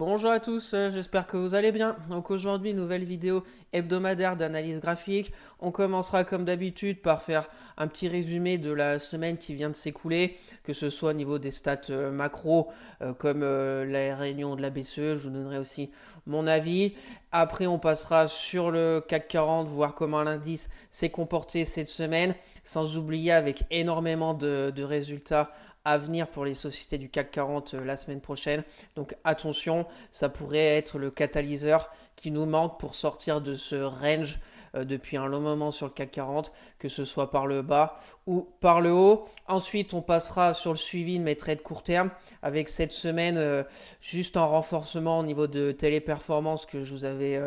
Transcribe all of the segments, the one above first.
Bonjour à tous, j'espère que vous allez bien. Donc aujourd'hui, nouvelle vidéo hebdomadaire d'analyse graphique. On commencera comme d'habitude par faire un petit résumé de la semaine qui vient de s'écouler, que ce soit au niveau des stats macro, comme la réunion de la BCE. Je vous donnerai aussi mon avis. Après, on passera sur le CAC 40, voir comment l'indice s'est comporté cette semaine, sans oublier avec énormément de résultats à venir pour les sociétés du CAC 40 la semaine prochaine. Donc attention, ça pourrait être le catalyseur qui nous manque pour sortir de ce range depuis un long moment sur le CAC 40, que ce soit par le bas ou par le haut. Ensuite, on passera sur le suivi de mes trades court terme avec cette semaine juste un renforcement au niveau de téléperformance que je vous avais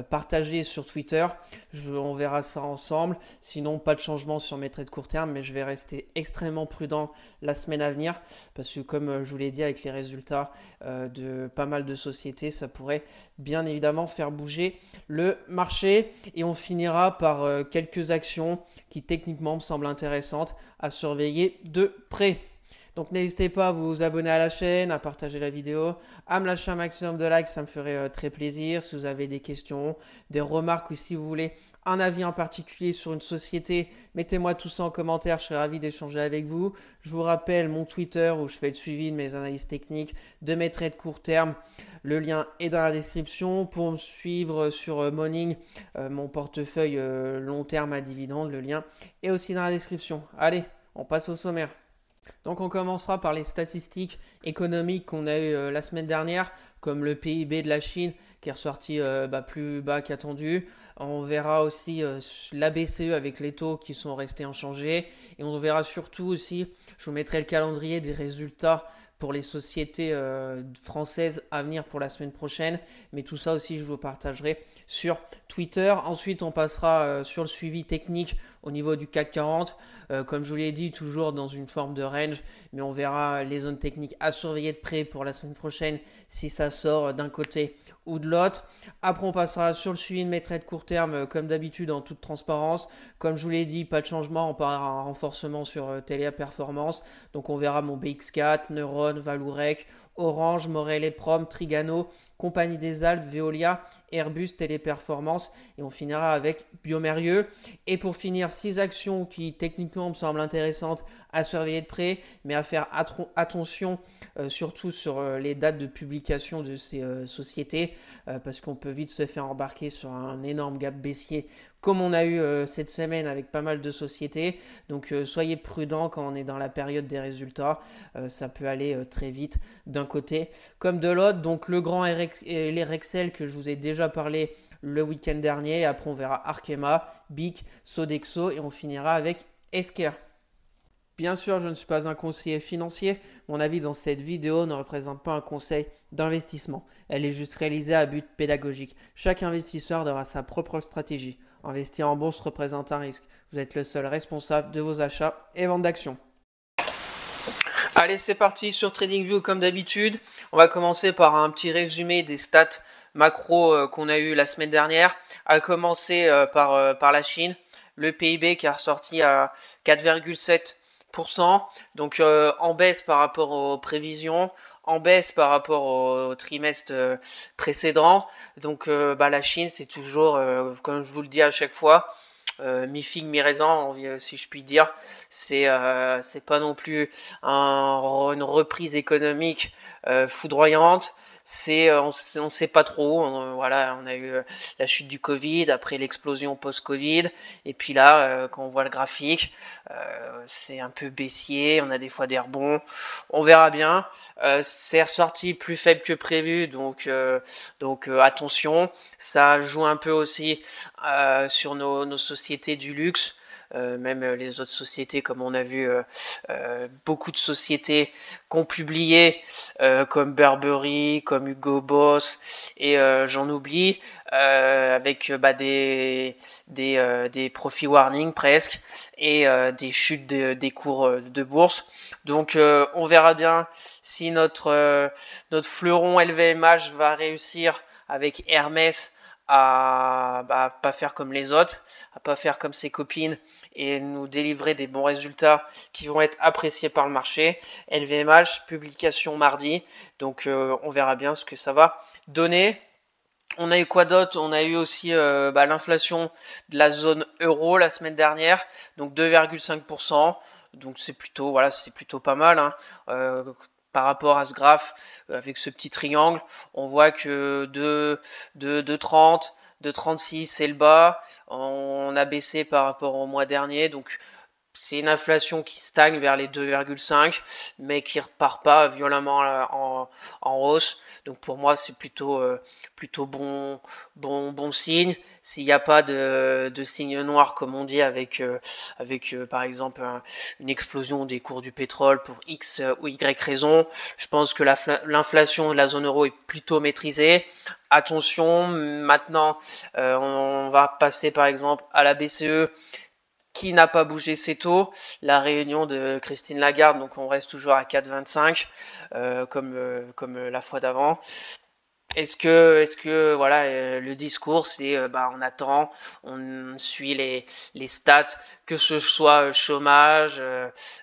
partagé sur Twitter. On verra ça ensemble. Sinon, pas de changement sur mes trades court terme, mais je vais rester extrêmement prudent la semaine à venir parce que comme je vous l'ai dit, avec les résultats de pas mal de sociétés, ça pourrait bien évidemment faire bouger le marché. Et on finira par quelques actions qui techniquement me semblent intéressantes à surveiller de près. Donc n'hésitez pas à vous abonner à la chaîne, à partager la vidéo, à me lâcher un maximum de likes, ça me ferait très plaisir. Si vous avez des questions, des remarques ou si vous voulez un avis en particulier sur une société, mettez-moi tout ça en commentaire, je serai ravi d'échanger avec vous. Je vous rappelle mon Twitter où je fais le suivi de mes analyses techniques, de mes trades court terme. Le lien est dans la description. Pour me suivre sur Morning, mon portefeuille long terme à dividendes, le lien est aussi dans la description. Allez, on passe au sommaire. Donc on commencera par les statistiques économiques qu'on a eues la semaine dernière, comme le PIB de la Chine qui est ressorti plus bas qu'attendu. On verra aussi la BCE avec les taux qui sont restés inchangés. Et on verra surtout aussi, je vous mettrai le calendrier des résultats pour les sociétés françaises à venir pour la semaine prochaine. Mais tout ça aussi, je vous partagerai sur Twitter. Ensuite, on passera sur le suivi technique au niveau du CAC 40. Comme je vous l'ai dit, toujours dans une forme de range. Mais on verra les zones techniques à surveiller de près pour la semaine prochaine si ça sort d'un côté ou de l'autre. Après, on passera sur le suivi de mes trades court terme, comme d'habitude, en toute transparence. Comme je vous l'ai dit, pas de changement, on parlera un renforcement sur Telia Performance. Donc, on verra mon BX4, Neuron, Valourec, Orange, Morel et Prom, Trigano, Compagnie des Alpes, Veolia, Airbus, Téléperformance. Et on finira avec Biomérieux. Et pour finir, 6 actions qui techniquement me semblent intéressantes à surveiller de près, mais à faire attention surtout sur les dates de publication de ces sociétés, parce qu'on peut vite se faire embarquer sur un énorme gap baissier comme on a eu cette semaine avec pas mal de sociétés. Donc soyez prudents quand on est dans la période des résultats, ça peut aller très vite d'un côté comme de l'autre. Donc le grand Rexel que je vous ai déjà parlé le week-end dernier. Après on verra Arkema, BIC, Sodexo et on finira avec Esker. Bien sûr, je ne suis pas un conseiller financier. Mon avis dans cette vidéo ne représente pas un conseil d'investissement. Elle est juste réalisée à but pédagogique. Chaque investisseur aura sa propre stratégie. Investir en bourse représente un risque. Vous êtes le seul responsable de vos achats et ventes d'actions. Allez, c'est parti sur TradingView comme d'habitude. On va commencer par un petit résumé des stats macro qu'on a eu la semaine dernière. À commencer par la Chine. Le PIB qui est ressorti à 4,7%. Donc en baisse par rapport aux prévisions, en baisse par rapport au trimestre précédent. Donc la Chine, c'est toujours, comme je vous le dis à chaque fois, mi-figue, mi-raisin, si je puis dire. C'est pas non plus une reprise économique foudroyante. On ne sait pas trop. Voilà, on a eu la chute du Covid, après l'explosion post-Covid. Et puis là, quand on voit le graphique, c'est un peu baissier. On a des fois des rebonds. On verra bien. C'est ressorti plus faible que prévu. Donc attention. Ça joue un peu aussi sur nos sociétés du luxe. Même les autres sociétés, comme on a vu beaucoup de sociétés qui ont publié, comme Burberry, comme Hugo Boss, et j'en oublie, avec des profit warning presque, et des chutes des cours de bourse. Donc on verra bien si notre fleuron LVMH va réussir avec Hermès à pas faire comme les autres, à pas faire comme ses copines et nous délivrer des bons résultats qui vont être appréciés par le marché. LVMH, publication mardi, donc on verra bien ce que ça va donner. On a eu quoi d'autre? On a eu aussi l'inflation de la zone euro la semaine dernière, donc 2,5%. Donc c'est plutôt, voilà, c'est plutôt pas mal, hein. Par rapport à ce graphe, avec ce petit triangle, on voit que de 30, de 36 c'est le bas. On a baissé par rapport au mois dernier, donc c'est une inflation qui stagne vers les 2,5, mais qui repart pas violemment en hausse. Donc pour moi, c'est plutôt bon signe. S'il n'y a pas de signe noir, comme on dit, avec par exemple une explosion des cours du pétrole pour X ou Y raison, je pense que l'inflation de la zone euro est plutôt maîtrisée. Attention, maintenant, on va passer par exemple à la BCE qui n'a pas bougé ses taux, la réunion de Christine Lagarde, donc on reste toujours à 4,25 comme la fois d'avant. Est-ce que voilà, le discours c'est on attend, on suit les stats, que ce soit chômage,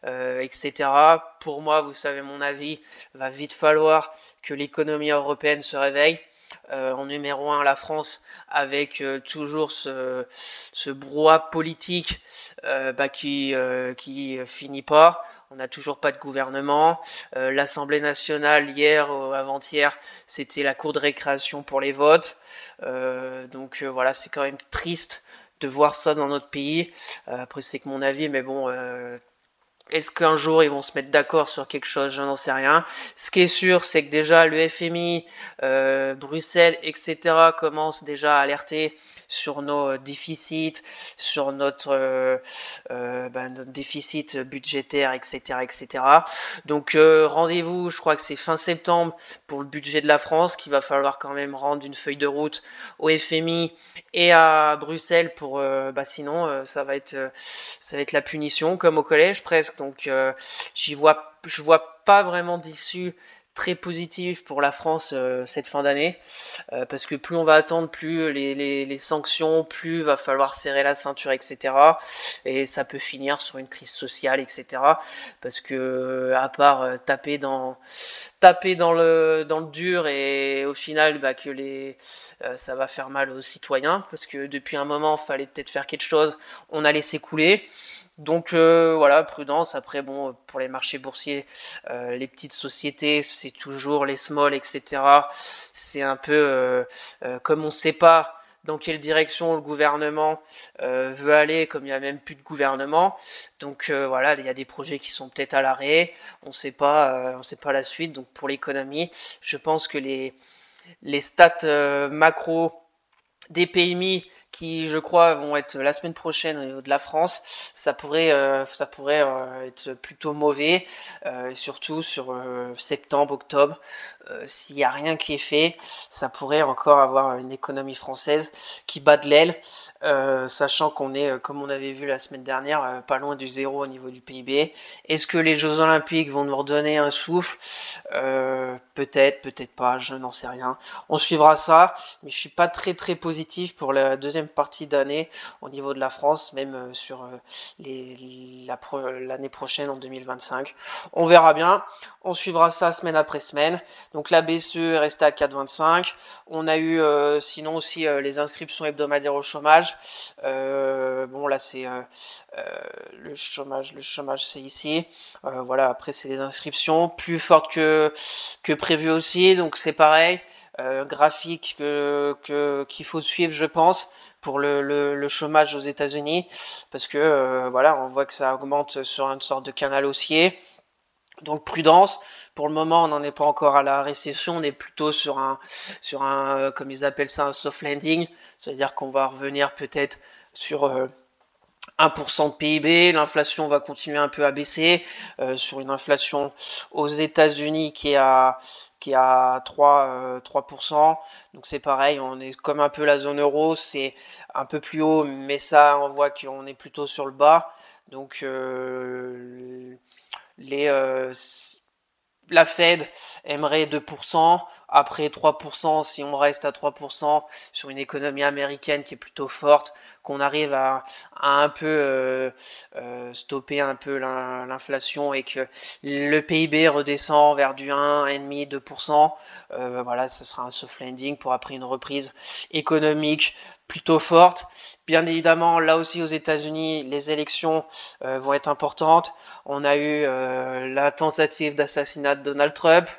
etc. Pour moi, vous savez mon avis, va vite falloir que l'économie européenne se réveille. En numéro un, la France, avec toujours ce brouhaha politique qui finit pas. On n'a toujours pas de gouvernement. L'Assemblée nationale, hier ou avant-hier, c'était la cour de récréation pour les votes. Voilà, c'est quand même triste de voir ça dans notre pays. Après, c'est que mon avis, mais bon, est-ce qu'un jour ils vont se mettre d'accord sur quelque chose? Je n'en sais rien. Ce qui est sûr, c'est que déjà le FMI, Bruxelles, etc. commencent déjà à alerter sur nos déficits, sur notre déficit budgétaire, etc., etc. Donc rendez-vous, je crois que c'est fin septembre pour le budget de la France, qu'il va falloir quand même rendre une feuille de route au FMI et à Bruxelles pour, sinon ça va être la punition comme au collège presque. Donc je vois pas vraiment d'issue très positive pour la France cette fin d'année, parce que plus on va attendre, plus les sanctions, plus va falloir serrer la ceinture, etc. Et ça peut finir sur une crise sociale, etc. Parce que à part taper dans le dur et au final ça va faire mal aux citoyens, parce que depuis un moment il fallait peut-être faire quelque chose, on a laissé couler. Donc voilà, prudence. Après, bon, pour les marchés boursiers, les petites sociétés, c'est toujours les small, etc. C'est un peu comme on ne sait pas dans quelle direction le gouvernement veut aller, comme il n'y a même plus de gouvernement. Donc voilà, il y a des projets qui sont peut-être à l'arrêt. On sait pas la suite. Donc pour l'économie, je pense que les stats macro des PMI qui, je crois, vont être la semaine prochaine au niveau de la France, ça pourrait être plutôt mauvais, et surtout sur septembre, octobre. S'il n'y a rien qui est fait, ça pourrait encore avoir une économie française qui bat de l'aile, sachant qu'on est, comme on avait vu la semaine dernière, pas loin du zéro au niveau du PIB. Est-ce que les Jeux Olympiques vont nous redonner un souffle? Peut-être, peut-être pas, je n'en sais rien. On suivra ça, mais je suis pas très positif pour la deuxième partie d'année au niveau de la France, même sur l'année prochaine en 2025. On verra bien, on suivra ça semaine après semaine. Donc la BCE est restée à 4,25. On a eu sinon aussi les inscriptions hebdomadaires au chômage. Bon là c'est le chômage c'est ici. Voilà, après c'est les inscriptions plus fortes que prévu aussi, donc c'est pareil. Graphique qu'il faut suivre, je pense, pour le chômage aux États-Unis, parce que voilà, on voit que ça augmente sur une sorte de canal haussier. Donc prudence. Pour le moment, on n'en est pas encore à la récession, on est plutôt sur un comme ils appellent ça, un soft landing, c'est-à-dire qu'on va revenir peut-être sur 1% de PIB, l'inflation va continuer un peu à baisser, sur une inflation aux États-Unis qui est à 3%. Donc c'est pareil, on est comme un peu la zone euro, c'est un peu plus haut, mais ça on voit qu'on est plutôt sur le bas. Donc les la Fed aimerait 2%. après 3%, si on reste à 3% sur une économie américaine qui est plutôt forte, qu'on arrive à un peu stopper un peu l'inflation et que le PIB redescend vers du 1,5, 2%, voilà, ce sera un soft landing pour après une reprise économique plutôt forte. Bien évidemment, là aussi aux États-Unis, les élections vont être importantes. On a eu la tentative d'assassinat de Donald Trump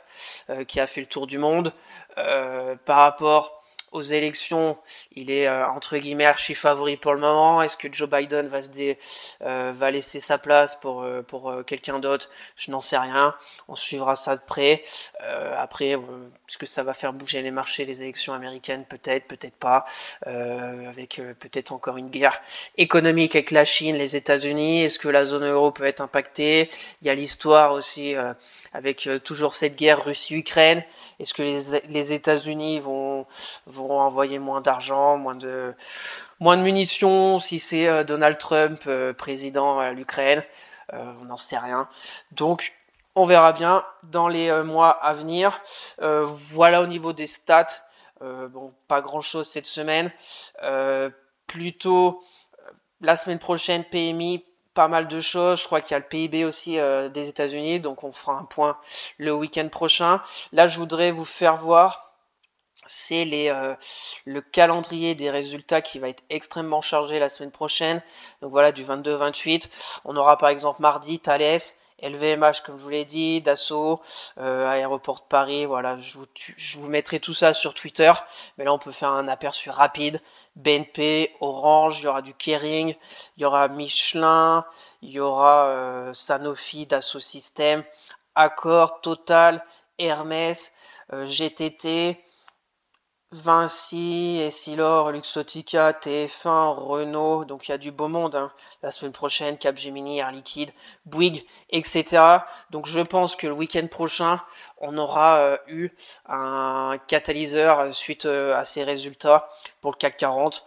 qui a fait le tour du monde. Par rapport aux élections, il est entre guillemets archi favori pour le moment. Est-ce que Joe Biden va laisser sa place pour quelqu'un d'autre? Je n'en sais rien. On suivra ça de près. Après, est-ce que ça va faire bouger les marchés, les élections américaines? Peut-être, peut-être pas. Avec peut-être encore une guerre économique avec la Chine, les États-Unis. Est-ce que la zone euro peut être impactée? Il y a l'histoire aussi avec toujours cette guerre Russie-Ukraine. Est-ce que les États-Unis vont envoyer moins d'argent, moins de munitions si c'est Donald Trump président à l'Ukraine? On n'en sait rien. Donc on verra bien dans les mois à venir. Voilà au niveau des stats. Bon, pas grand chose cette semaine. Plutôt la semaine prochaine, PMI, pas mal de choses. Je crois qu'il y a le PIB aussi des États-Unis, donc on fera un point le week-end prochain. Là, je voudrais vous faire voir, c'est le calendrier des résultats qui va être extrêmement chargé la semaine prochaine. Donc voilà, du 22-28. On aura par exemple mardi Thales, LVMH comme je vous l'ai dit, Dassault, Aéroport de Paris, voilà, je vous mettrai tout ça sur Twitter, mais là on peut faire un aperçu rapide. BNP, Orange, il y aura du Kering, il y aura Michelin, il y aura Sanofi, Dassault Systèmes, Accor, Total, Hermès, GTT, Vinci, Essilor, Luxottica, TF1, Renault, donc il y a du beau monde hein. La semaine prochaine, Capgemini, Air Liquide, Bouygues, etc. Donc je pense que le week-end prochain, on aura eu un catalyseur suite à ces résultats pour le CAC 40.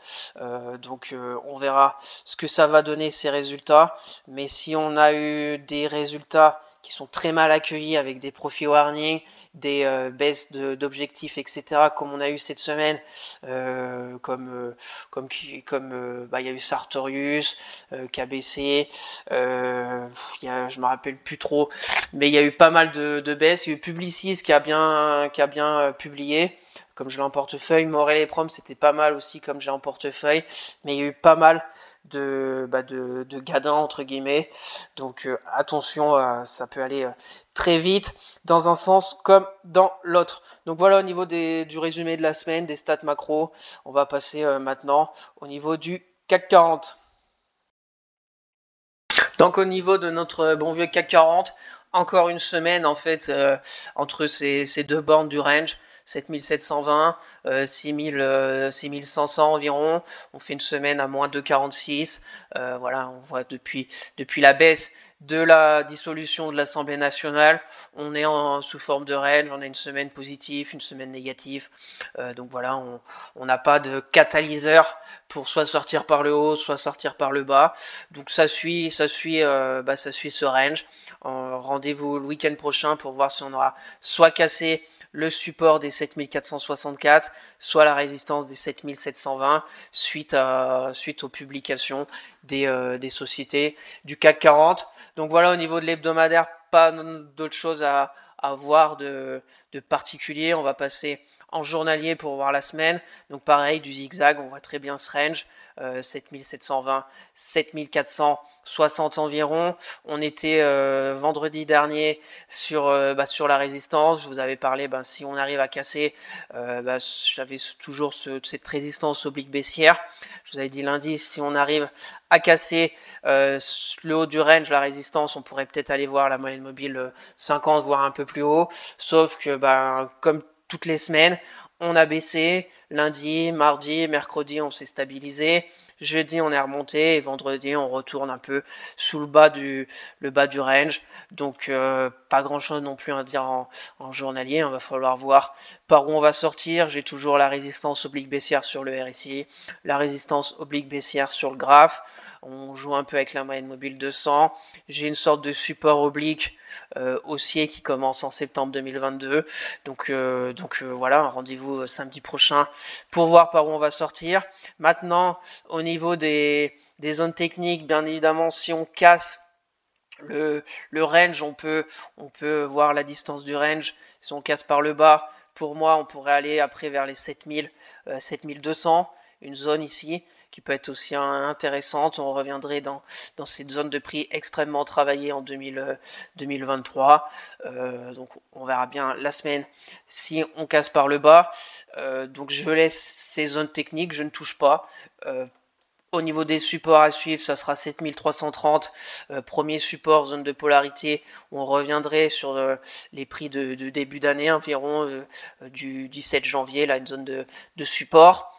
Donc on verra ce que ça va donner ces résultats. Mais si on a eu des résultats qui sont très mal accueillis avec des profit warnings, des baisses d'objectifs, etc., comme on a eu cette semaine, comme il y a eu Sartorius, KBC, je me rappelle plus trop, mais il y a eu pas mal de baisses. Il y a eu Publicis qui a bien publié, comme je l'ai en portefeuille. Morel et Prom, c'était pas mal aussi, comme j'ai en portefeuille, mais il y a eu pas mal de gadins entre guillemets, donc attention, ça peut aller très vite dans un sens comme dans l'autre. Donc voilà au niveau du résumé de la semaine, des stats macro. On va passer maintenant au niveau du CAC 40. Donc au niveau de notre bon vieux CAC 40, encore une semaine en fait entre ces deux bornes du range. 7720, 6500 environ. On fait une semaine à moins 2,46. Voilà, on voit depuis la baisse de la dissolution de l'Assemblée nationale, on est sous forme de range, on a une semaine positive, une semaine négative. Donc voilà, on n'a pas de catalyseur pour soit sortir par le haut, soit sortir par le bas. Donc ça suit ce range. Rendez-vous le week-end prochain pour voir si on aura soit cassé le support des 7464, soit la résistance des 7720 suite aux publications des sociétés du CAC 40. Donc voilà, au niveau de l'hebdomadaire, pas d'autre chose à voir de particulier. On va passer en journalier pour voir la semaine. Donc pareil, du zigzag, on voit très bien ce range, 7720, 7460 environ. On était vendredi dernier sur la résistance. Je vous avais parlé, si on arrive à casser, j'avais toujours cette résistance oblique baissière. Je vous avais dit lundi, si on arrive à casser le haut du range, la résistance, on pourrait peut-être aller voir la moyenne mobile 50, voire un peu plus haut. Sauf que comme toutes les semaines, on a baissé. Lundi, mardi, mercredi, on s'est stabilisé. Jeudi, on est remonté et vendredi, on retourne un peu sous le bas du range. Donc, pas grand-chose non plus à dire en journalier. Il va falloir voir par où on va sortir. J'ai toujours la résistance oblique baissière sur le RSI, la résistance oblique baissière sur le graphe. On joue un peu avec la moyenne mobile 200. J'ai une sorte de support oblique haussier qui commence en septembre 2022. Donc voilà, un rendez-vous samedi prochain pour voir par où on va sortir. Maintenant, au niveau des zones techniques, bien évidemment, si on casse le range, on peut voir la distance du range. Si on casse par le bas, pour moi, on pourrait aller après vers les 7000, 7200, une zone ici qui peut être aussi intéressante. On reviendrait dans cette zone de prix extrêmement travaillée en 2023. Donc on verra bien la semaine si on casse par le bas. Donc je laisse ces zones techniques, je ne touche pas. Au niveau des supports à suivre, ça sera 7330, premier support, zone de polarité, où on reviendrait sur les prix de début d'année environ, du 17 janvier, là, une zone de support.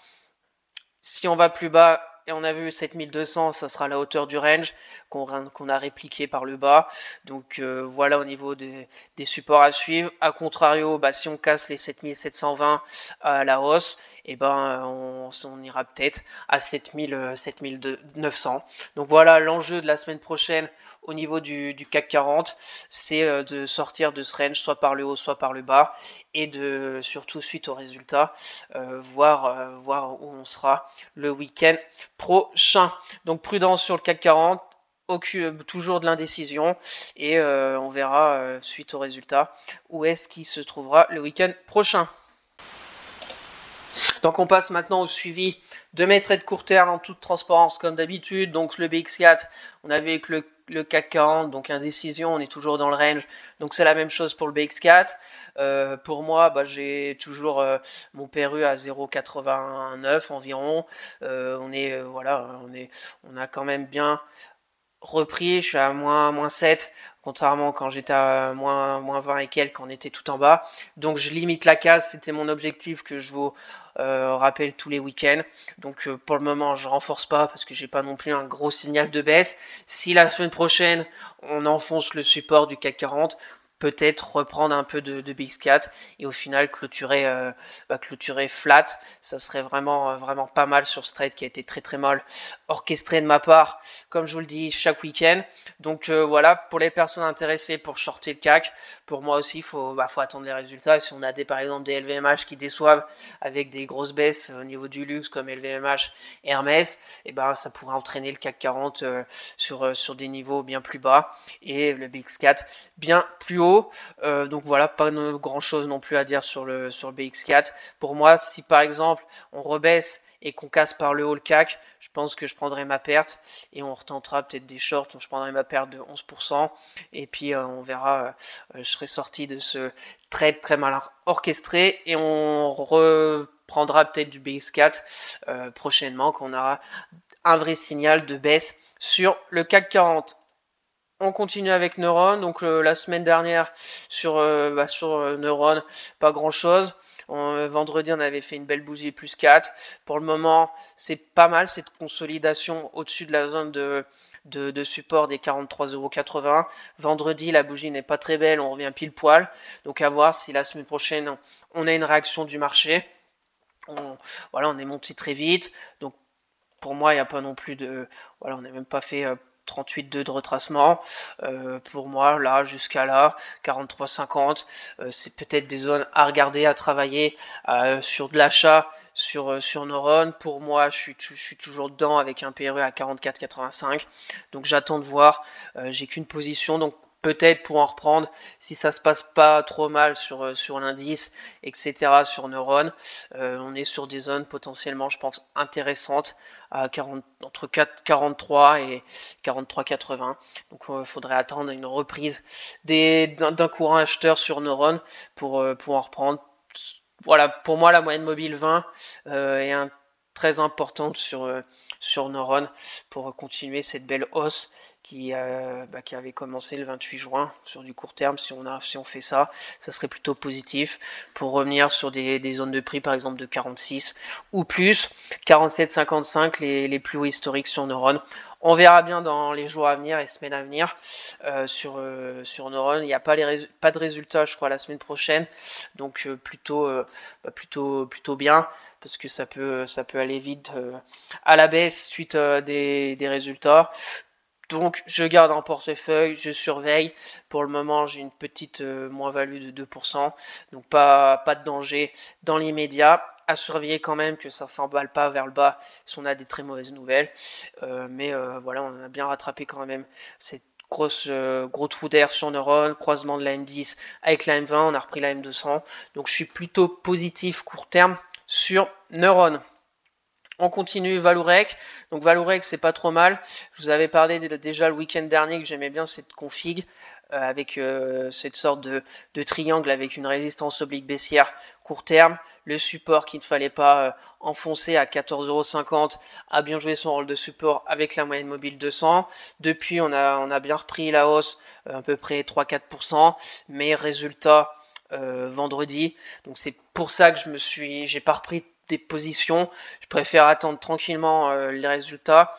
Si on va plus bas, et on a vu 7200, ça sera la hauteur du range qu'on a répliqué par le bas. Donc voilà au niveau des supports à suivre. A contrario, si on casse les 7720 à la hausse, et on ira peut-être à 7900. Donc voilà l'enjeu de la semaine prochaine au niveau du CAC 40, c'est de sortir de ce range soit par le haut, soit par le bas, et de surtout suite aux résultats, voir où on sera le week-end prochain. Donc prudence sur le CAC 40, toujours de l'indécision, et on verra suite aux résultats où est-ce qu'il se trouvera le week-end prochain. Donc on passe maintenant au suivi de mes trades court terme en toute transparence comme d'habitude. Donc le BX4, on avait avec le CAC 40, donc indécision, on est toujours dans le range. Donc c'est la même chose pour le BX4. Pour moi, j'ai toujours mon PRU à 0,89 environ. On a quand même bien repris. Je suis à moins 7. Contrairement quand j'étais à moins 20 et quelques, quand on était tout en bas. Donc je limite la case, c'était mon objectif que je vous rappelle tous les week-ends. Donc pour le moment, je renforce pas parce que j'ai pas non plus un gros signal de baisse. Si la semaine prochaine, on enfonce le support du CAC 40, peut-être reprendre un peu de BX4 et au final clôturer flat. Ça serait vraiment pas mal sur ce trade qui a été très mal orchestré de ma part, comme je vous le dis chaque week-end. Donc voilà, pour les personnes intéressées pour shorter le CAC, pour moi aussi, il faut attendre les résultats. Si on a par exemple des LVMH qui déçoivent avec des grosses baisses au niveau du luxe comme LVMH et Hermès, ça pourrait entraîner le CAC 40 sur des niveaux bien plus bas et le BX4 bien plus haut. Donc voilà, pas grand chose non plus à dire sur le BX4. Pour moi, si par exemple on rebaisse et qu'on casse par le haut le CAC, je pense que je prendrai ma perte et on retentera peut-être des shorts. Donc je prendrai ma perte de 11% et puis on verra, je serai sorti de ce trade très mal orchestré et on reprendra peut-être du BX4 prochainement quand on aura un vrai signal de baisse sur le CAC 40. On continue avec Neuron. Donc la semaine dernière sur Neuron, pas grand chose. Vendredi, on avait fait une belle bougie plus 4. Pour le moment, c'est pas mal cette consolidation au-dessus de la zone de support des 43,80 €. Vendredi, la bougie n'est pas très belle, on revient pile poil. Donc à voir si la semaine prochaine, on a une réaction du marché. On est monté très vite. Donc pour moi, il n'y a pas non plus de... Voilà, on n'a même pas fait 38,2 de retracement. Pour moi, là, jusqu'à là, 43,50, c'est peut-être des zones à regarder, à travailler sur de l'achat sur Neuron. Pour moi, je suis toujours dedans avec un PRE à 44,85. Donc j'attends de voir. J'ai qu'une position, donc peut-être pour en reprendre si ça se passe pas trop mal sur l'indice, etc. sur Neuron. On est sur des zones potentiellement, je pense, intéressantes à entre 43 et 43,80. Donc il faudrait attendre une reprise d'un courant acheteur sur Neuron pour en reprendre. Voilà, pour moi, la moyenne mobile 20 est très importante sur Neuron pour continuer cette belle hausse qui avait commencé le 28 juin sur du court terme. Si on fait ça, ça serait plutôt positif pour revenir sur des zones de prix par exemple de 46 ou plus, 47,55 les plus hauts historiques sur Neuron. On verra bien dans les jours à venir et semaines à venir sur Neuron. Il n'y a pas de résultats, je crois, la semaine prochaine, donc plutôt bien, parce que ça peut aller vite à la baisse suite des résultats. Donc je garde en portefeuille, je surveille. Pour le moment, j'ai une petite moins-value de 2%, donc pas de danger dans l'immédiat. À surveiller quand même que ça ne s'emballe pas vers le bas si on a des très mauvaises nouvelles. Mais voilà, on a bien rattrapé quand même cette gros trou d'air sur Neuron, croisement de la M10 avec la M20, on a repris la M200. Donc je suis plutôt positif court terme sur Neuron. On continue Valorec. Donc Valorec, c'est pas trop mal. Je vous avais parlé déjà le week-end dernier que j'aimais bien cette config avec cette sorte de triangle avec une résistance oblique baissière court terme. Le support qu'il ne fallait pas enfoncer à 14,50 € a bien joué son rôle de support avec la moyenne mobile 200. Depuis, on a bien repris la hausse, à peu près 3-4%. Mais résultat, vendredi. Donc c'est pour ça que j'ai pas repris des positions. Je préfère attendre tranquillement les résultats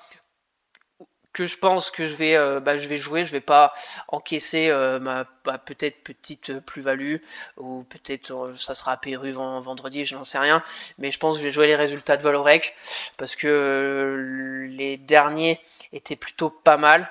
que je pense que je vais jouer. Je vais pas encaisser ma peut-être petite plus-value, ou peut-être ça sera apéru vendredi, je n'en sais rien. Mais je pense que je vais jouer les résultats de Valorec parce que les derniers étaient plutôt pas mal.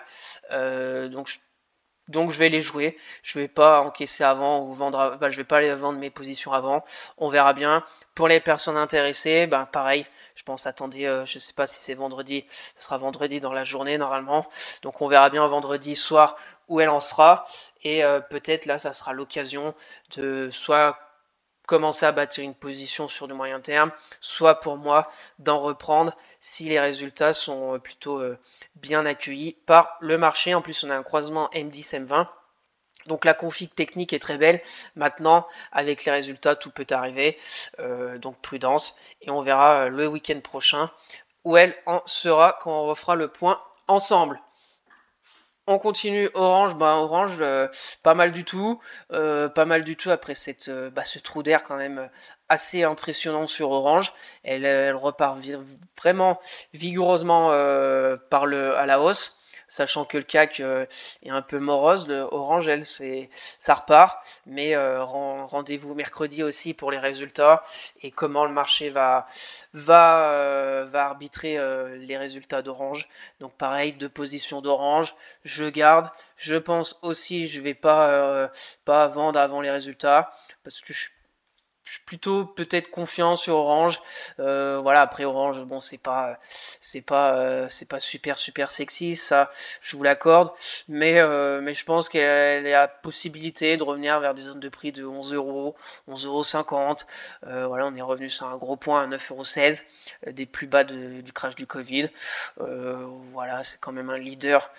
Donc je vais les jouer. Je vais pas encaisser avant ou vendre. Je vais pas aller vendre mes positions avant. On verra bien. Pour les personnes intéressées, pareil. Je pense attendez, je sais pas si c'est vendredi. Ce sera vendredi dans la journée normalement. Donc on verra bien vendredi soir où elle en sera. Et peut-être là, ça sera l'occasion de soit commencer à bâtir une position sur du moyen terme, soit pour moi d'en reprendre si les résultats sont plutôt bien accueillis par le marché. En plus, on a un croisement M10-M20. Donc la config technique est très belle. Maintenant, avec les résultats, tout peut arriver. Donc prudence. Et on verra le week-end prochain où elle en sera quand on refera le point ensemble. On continue Orange, Orange, pas mal du tout, après ce trou d'air quand même assez impressionnant sur Orange. Elle repart vraiment vigoureusement à la hausse, sachant que le CAC est un peu morose. Le Orange, ça repart, mais rendez-vous mercredi aussi pour les résultats et comment le marché va arbitrer les résultats d'Orange. Donc pareil, 2 positions d'Orange. Je garde. Je pense aussi je vais pas vendre avant les résultats parce que je suis plutôt peut-être confiant sur Orange. Voilà, après Orange, bon, c'est pas super sexy, ça, je vous l'accorde, mais je pense qu'elle a la possibilité de revenir vers des zones de prix de 11 €, 11,50 €. Voilà, on est revenu sur un gros point à 9,16 €, des plus bas du crash du Covid. Voilà, c'est quand même un leader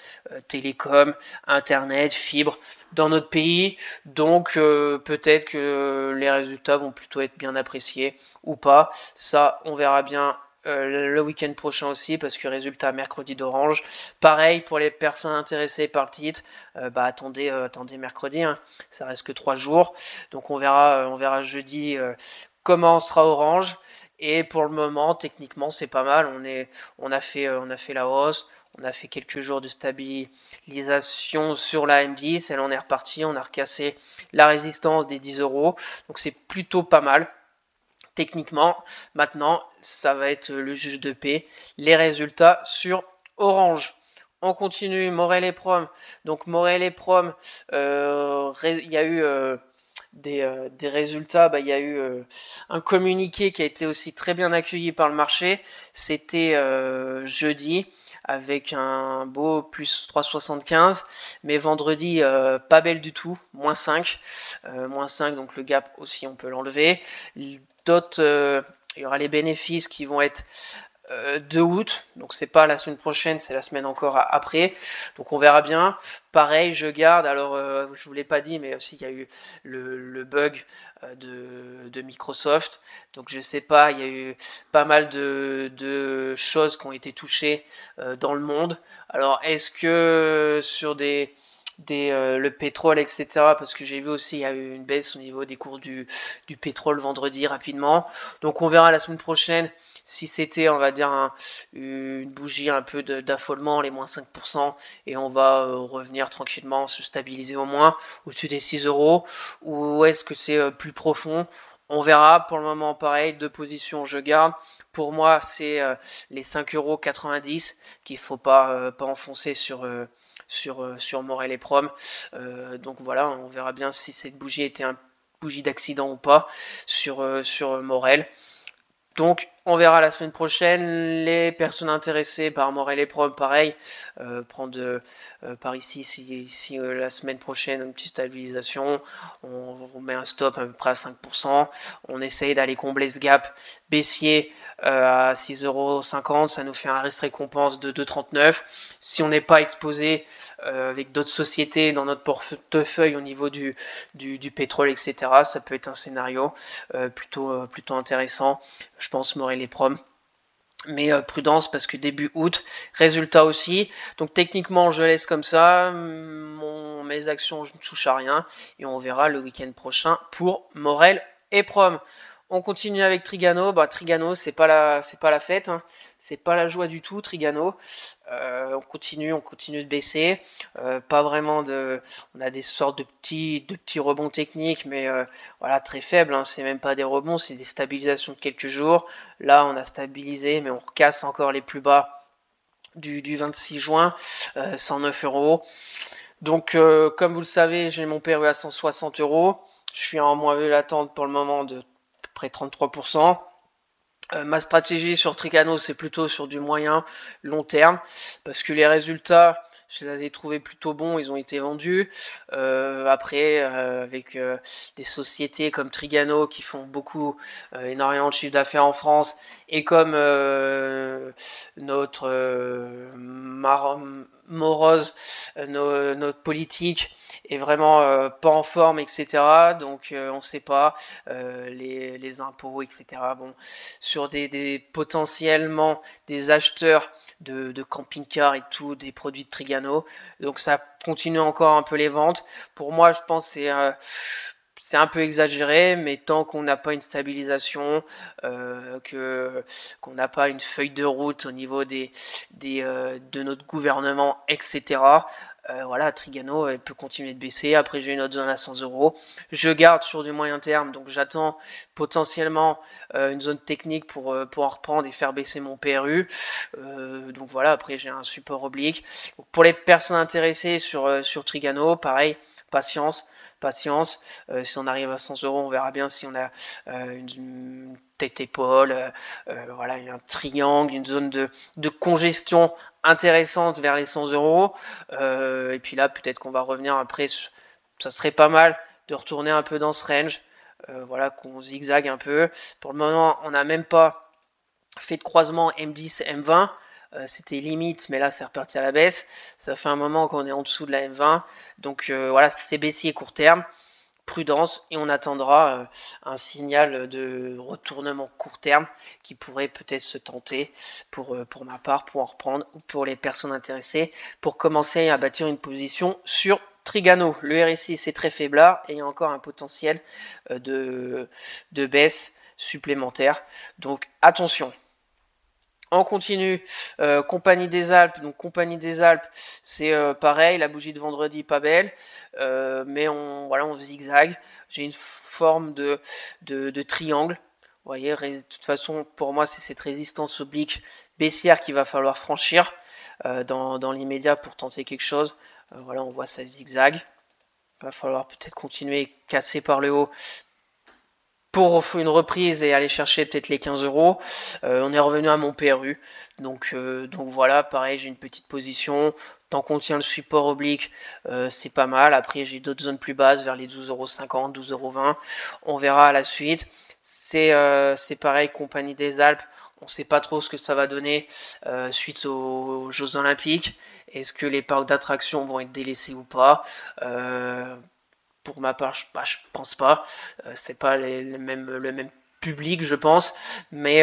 télécom, internet, fibre dans notre pays, donc peut-être que les résultats vont plutôt être bien appréciés ou pas. Ça, on verra bien le week-end prochain aussi, parce que résultat mercredi d'Orange. Pareil pour les personnes intéressées par le titre, attendez mercredi, hein, ça reste que 3 jours. Donc on verra jeudi comment sera Orange. Et pour le moment, techniquement, c'est pas mal. On a fait la hausse. On a fait quelques jours de stabilisation sur la M10. Elle en est repartie. On a recassé la résistance des 10 €. Donc c'est plutôt pas mal. Techniquement, maintenant, ça va être le juge de paix. Les résultats sur Orange. On continue, Morel et Prom. Donc Morel et Prom, il y a eu des résultats. Il y a eu un communiqué qui a été aussi très bien accueilli par le marché. C'était jeudi avec un beau plus 3,75, mais vendredi pas belle du tout, moins 5, donc le gap aussi on peut l'enlever. D'autres, il y aura les bénéfices qui vont être 2 août, donc c'est pas la semaine prochaine, c'est la semaine encore après, donc on verra bien. Pareil, je garde. Alors je vous l'ai pas dit, mais aussi il y a eu le bug de Microsoft, donc je sais pas, il y a eu pas mal de choses qui ont été touchées dans le monde. Alors est-ce que sur des le pétrole, etc. Parce que j'ai vu aussi il y a eu une baisse au niveau des cours du pétrole vendredi rapidement. Donc on verra la semaine prochaine si c'était, on va dire, une bougie un peu d'affolement, les moins 5%, et on va revenir tranquillement, se stabiliser au moins au-dessus des 6 euros, ou est-ce que c'est plus profond? On verra. Pour le moment, pareil, deux positions je garde. Pour moi, c'est les 5,90 € qu'il ne faut pas enfoncer sur Morel et Prom. Donc voilà, on verra bien si cette bougie était une bougie d'accident ou pas sur Morel. Donc, on verra la semaine prochaine. Les personnes intéressées par Morel et Prom, pareil, prendre par ici, si la semaine prochaine, une petite stabilisation, on met un stop à peu près à 5%. On essaye d'aller combler ce gap baissier à 6,50 €. Ça nous fait un reste récompense de 2,39 €. Si on n'est pas exposé avec d'autres sociétés dans notre portefeuille au niveau du pétrole, etc., ça peut être un scénario plutôt intéressant. Je pense Morel et Prom. Mais prudence parce que début août, résultat aussi. Donc techniquement, je laisse comme ça. Mes actions, je ne touche à rien. Et on verra le week-end prochain pour Morel et Prom. On continue avec Trigano. Trigano, c'est pas la fête, hein. C'est pas la joie du tout, Trigano. On continue de baisser. Pas vraiment de. On a des sortes de petits rebonds techniques, mais voilà, très faibles, hein. C'est même pas des rebonds, c'est des stabilisations de quelques jours. Là, on a stabilisé, mais on recasse encore les plus bas du 26 juin, 109 €. Donc, comme vous le savez, j'ai mon PRU à 160 €. Je suis en moins l'attente pour le moment de près 33%. Ma stratégie sur Trigano, c'est plutôt sur du moyen long terme, parce que les résultats, je les ai trouvés plutôt bons, ils ont été vendus. Après, avec des sociétés comme Trigano qui font énormément de chiffre d'affaires en France, et comme notre morose, notre politique est vraiment pas en forme, etc. Donc on ne sait pas, les impôts, etc. Bon, sur potentiellement des acheteurs de camping-car et tout, des produits de Trigano. Donc ça continue encore un peu les ventes. Pour moi, je pense que c'est un peu exagéré, mais tant qu'on n'a pas une stabilisation, qu'on n'a pas une feuille de route au niveau de notre gouvernement, etc., voilà, Trigano, elle peut continuer de baisser. Après, j'ai une autre zone à 100 €. Je garde sur du moyen terme, donc j'attends potentiellement une zone technique pour pouvoir reprendre et faire baisser mon PRU. Donc voilà, après, j'ai un support oblique. Donc, pour les personnes intéressées sur Trigano, pareil, patience. Si on arrive à 100 €, on verra bien si on a une tête-épaule, voilà, un triangle, une zone de congestion intéressante vers les 100 €. Et puis là, peut-être qu'on va revenir après. Ça serait pas mal de retourner un peu dans ce range. Voilà, qu'on zigzague un peu. Pour le moment, on n'a même pas fait de croisement M10, M20. C'était limite, mais là c'est reparti à la baisse. Ça fait un moment qu'on est en dessous de la M20. Donc voilà, c'est baissier court terme. Prudence, et on attendra un signal de retournement court terme qui pourrait peut-être se tenter pour ma part, pour en reprendre, ou pour les personnes intéressées, pour commencer à bâtir une position sur Trigano. Le RSI, c'est très faiblard et il y a encore un potentiel de baisse supplémentaire. Donc attention. On continue, Compagnie des Alpes. Donc Compagnie des Alpes, c'est pareil, la bougie de vendredi pas belle, mais on zigzague. J'ai une forme de triangle. Vous voyez, de toute façon, pour moi, c'est cette résistance oblique baissière qu'il va falloir franchir dans l'immédiat pour tenter quelque chose. Voilà, on voit ça zigzag. Il va falloir peut-être continuer, casser par le haut pour une reprise et aller chercher peut-être les 15 €. On est revenu à mon PRU. Donc voilà, pareil, j'ai une petite position. Tant qu'on tient le support oblique, c'est pas mal. Après, j'ai d'autres zones plus basses vers les 12,50 €, 12,20 €. On verra à la suite. C'est pareil, Compagnie des Alpes. On ne sait pas trop ce que ça va donner suite aux Jeux Olympiques. Est-ce que les parcs d'attractions vont être délaissés ou pas? Pour ma part, je pense pas. C'est pas le même public, je pense. Mais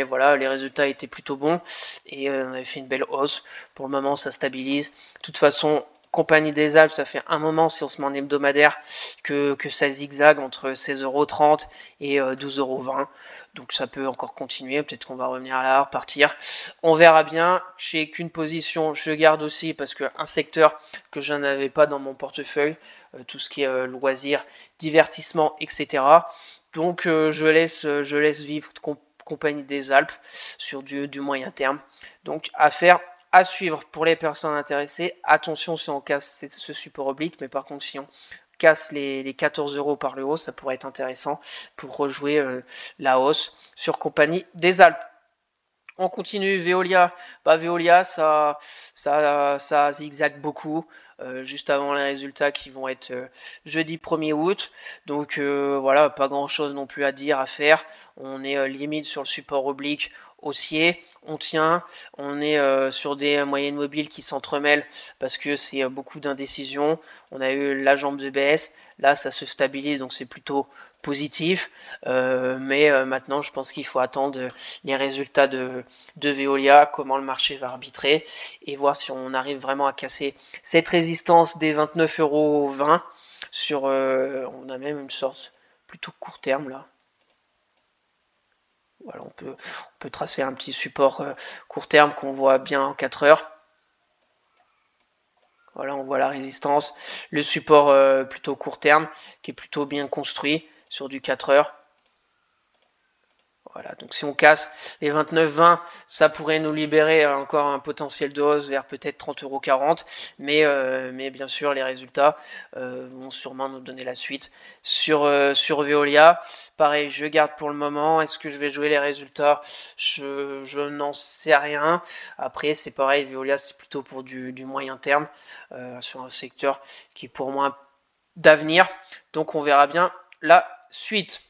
voilà, les résultats étaient plutôt bons et on avait fait une belle hausse. Pour le moment, ça stabilise. De toute façon, Compagnie des Alpes, ça fait un moment, si on se met en hebdomadaire, que ça zigzague entre 16,30 € et 12,20 €. Donc ça peut encore continuer, peut-être qu'on va revenir là, repartir. On verra bien. J'ai qu'une position, je garde aussi parce qu'un secteur que je n'avais pas dans mon portefeuille, tout ce qui est loisirs, divertissement, etc. Donc je laisse vivre Compagnie des Alpes sur du moyen terme. Donc affaire à suivre pour les personnes intéressées. Attention si on casse ce support oblique, mais par contre si on casse les 14 € par le haut, ça pourrait être intéressant pour rejouer la hausse sur Compagnie des Alpes. On continue, Veolia. Veolia, ça zigzague beaucoup. Juste avant les résultats qui vont être jeudi 1er août. Donc voilà, pas grand chose non plus à dire, à faire. On est limite sur le support oblique haussier, on tient, on est sur des moyennes mobiles qui s'entremêlent parce que c'est beaucoup d'indécision. On a eu la jambe de baisse, là ça se stabilise donc c'est plutôt positif, mais maintenant je pense qu'il faut attendre les résultats de Veolia, comment le marché va arbitrer et voir si on arrive vraiment à casser cette résistance des 29,20 € sur, on a même une sorte plutôt court terme là. Voilà, on peut tracer un petit support court terme qu'on voit bien en 4 heures. Voilà, on voit la résistance. Le support plutôt court terme qui est plutôt bien construit sur du 4 heures. Voilà, donc si on casse les 29,20, ça pourrait nous libérer encore un potentiel de hausse vers peut-être 30,40 €. Mais bien sûr, les résultats vont sûrement nous donner la suite. Sur Veolia, pareil, je garde pour le moment. Est-ce que je vais jouer les résultats? Je n'en sais rien. Après, c'est pareil, Veolia, c'est plutôt pour du moyen terme, sur un secteur qui est pour moi d'avenir. Donc on verra bien la suite.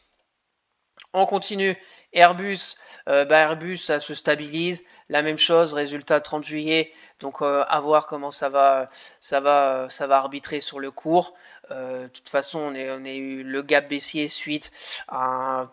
On continue. Airbus, Airbus, ça se stabilise. La même chose, résultat 30 juillet. Donc à voir comment ça va arbitrer sur le cours. De toute façon, on a eu le gap baissier suite à une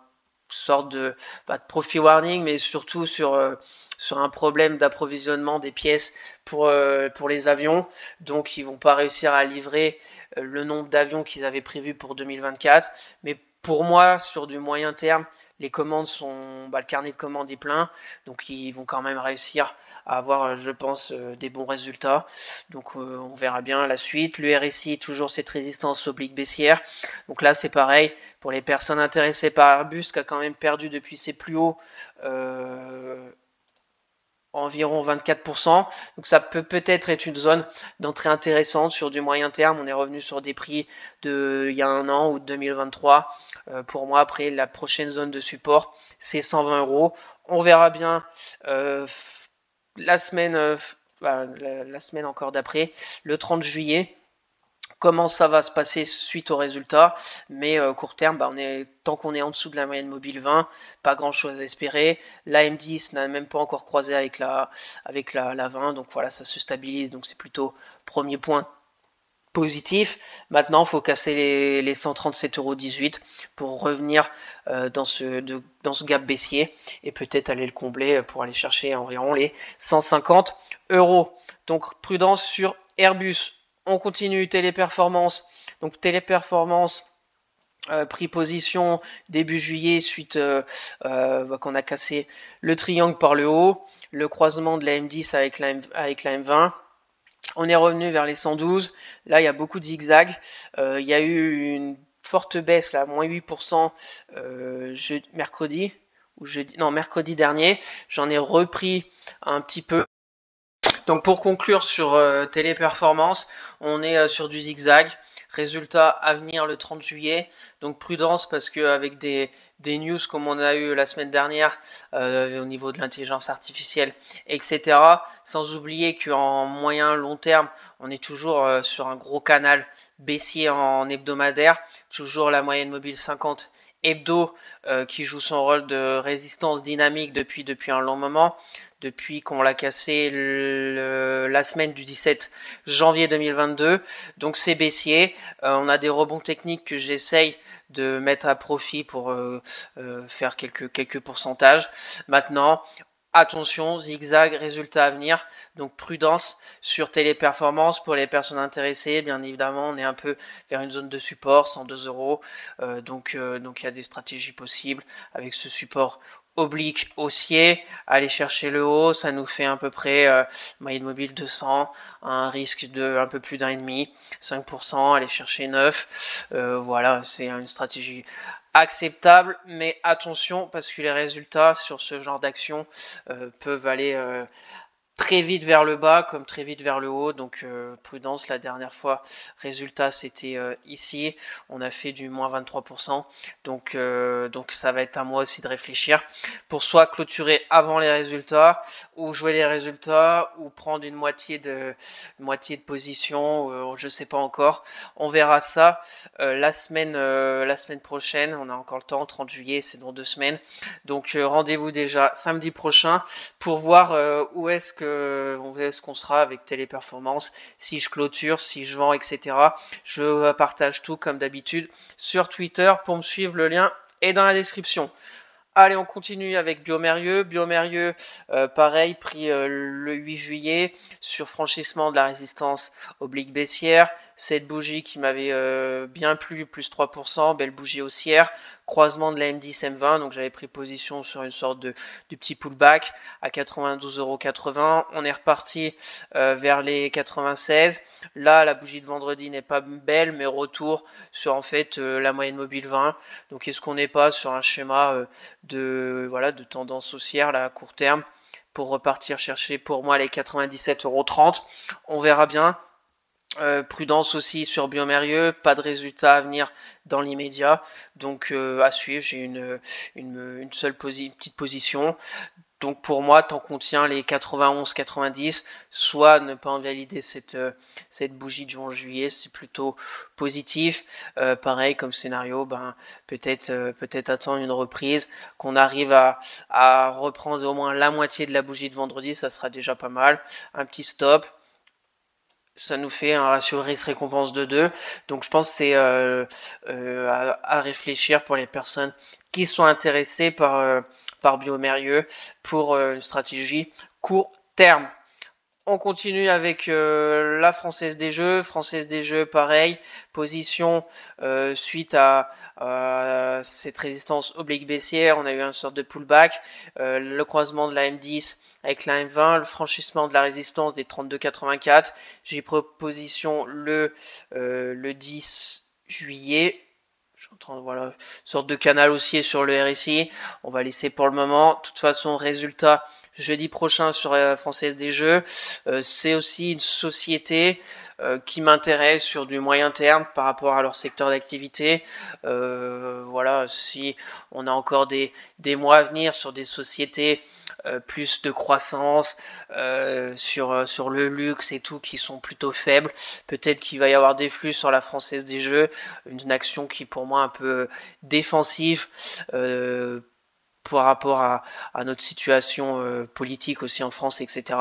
sorte de, pas de profit warning, mais surtout sur un problème d'approvisionnement des pièces pour les avions. Donc ils vont pas réussir à livrer le nombre d'avions qu'ils avaient prévu pour 2024. Mais pour moi, sur du moyen terme, les commandes sont, le carnet de commandes est plein, donc ils vont quand même réussir à avoir, je pense, des bons résultats. Donc on verra bien la suite. Le RSI, toujours cette résistance oblique baissière. Donc là, c'est pareil pour les personnes intéressées par Airbus, qui a quand même perdu depuis ses plus hauts environ 24%. Donc ça peut-être être une zone d'entrée intéressante sur du moyen terme. On est revenu sur des prix il y a un an ou de 2023. Pour moi, après, la prochaine zone de support, c'est 120 €. On verra bien la semaine encore d'après, le 30 juillet. Comment ça va se passer suite aux résultats, mais court terme, tant qu'on est en dessous de la moyenne mobile 20, pas grand chose à espérer. La M10 n'a même pas encore croisé avec la 20, donc voilà, ça se stabilise, donc c'est plutôt premier point positif. Maintenant, il faut casser les 137,18 € pour revenir dans ce gap baissier et peut-être aller le combler pour aller chercher environ les 150 €. Donc prudence sur Airbus. On continue, Téléperformance. Donc Téléperformance, pris position début juillet suite qu'on a cassé le triangle par le haut, le croisement de la M10 avec la M20. On est revenu vers les 112. Là, il y a beaucoup de zigzags. Il y a eu une forte baisse, là, moins 8% mercredi dernier. J'en ai repris un petit peu. Donc pour conclure sur Téléperformance, on est sur du zigzag. Résultat à venir le 30 juillet. Donc prudence parce qu'avec des news comme on a eu la semaine dernière au niveau de l'intelligence artificielle, etc. Sans oublier qu'en moyen long terme, on est toujours sur un gros canal baissier en hebdomadaire. Toujours la moyenne mobile 50 hebdo qui joue son rôle de résistance dynamique depuis un long moment, depuis qu'on l'a cassé la semaine du 17 janvier 2022. Donc c'est baissier. On a des rebonds techniques que j'essaye de mettre à profit pour faire quelques pourcentages. Maintenant, Attention, zigzag, résultat à venir, donc prudence sur Téléperformance pour les personnes intéressées. Bien évidemment, on est un peu vers une zone de support, 102 euros. Donc il y a des stratégies possibles avec ce support oblique haussier. Aller chercher le haut, ça nous fait à peu près moyenne mobile 200, un risque de un peu plus d'1,5, 5%, aller chercher 9. Voilà, c'est une stratégie acceptable, mais attention parce que les résultats sur ce genre d'action peuvent aller très vite vers le bas comme très vite vers le haut, donc prudence. La dernière fois, résultat c'était ici, on a fait du moins 23%, donc ça va être à moi aussi de réfléchir pour soit clôturer avant les résultats ou jouer les résultats ou prendre une moitié de position, je sais pas encore, on verra ça la semaine prochaine. On a encore le temps, 30 juillet, c'est dans 2 semaines, donc rendez-vous déjà samedi prochain pour voir où est-ce qu'on sera avec Téléperformance, si je clôture, si je vends, etc. Je partage tout comme d'habitude sur Twitter. Pour me suivre, le lien est dans la description. Allez, on continue avec Biomérieux. Biomérieux, pareil, pris le 8 juillet sur franchissement de la résistance oblique baissière. Cette bougie qui m'avait bien plu, plus 3%, belle bougie haussière. Croisement de la M10 M20, donc j'avais pris position sur une sorte de petit pullback à 92,80 €. On est reparti vers les 96. Là, la bougie de vendredi n'est pas belle, mais retour sur en fait la moyenne mobile 20. Donc, est-ce qu'on n'est pas sur un schéma de tendance haussière là, à court terme pour repartir chercher pour moi les 97,30 €? On verra bien. Prudence aussi sur Biomérieux, pas de résultat à venir dans l'immédiat, donc à suivre. J'ai une petite position. Donc pour moi, tant qu'on tient les 91-90, soit ne pas invalider cette bougie de juin-juillet, c'est plutôt positif. Pareil comme scénario, peut-être attendre une reprise, qu'on arrive à reprendre au moins la moitié de la bougie de vendredi, ça sera déjà pas mal. Un petit stop. Ça nous fait un ratio risque-récompense de 2. Donc je pense que c'est à réfléchir pour les personnes qui sont intéressées par Biomérieux pour une stratégie court terme. On continue avec la Française des Jeux. Française des Jeux, pareil. Position suite à cette résistance oblique baissière. On a eu une sorte de pullback. Le croisement de la M10 avec la M20. Le franchissement de la résistance des 32,84. J'ai pris position le 10 juillet. Voilà, une sorte de canal haussier sur le RSI. On va laisser pour le moment. De toute façon, résultat jeudi prochain sur la Française des Jeux. C'est aussi une société qui m'intéresse sur du moyen terme par rapport à leur secteur d'activité. Voilà, si on a encore des mois à venir sur des sociétés plus de croissance sur le luxe et tout qui sont plutôt faibles, peut-être qu'il va y avoir des flux sur la Française des Jeux, une action qui pour moi un peu défensive par rapport à notre situation politique aussi en France, etc.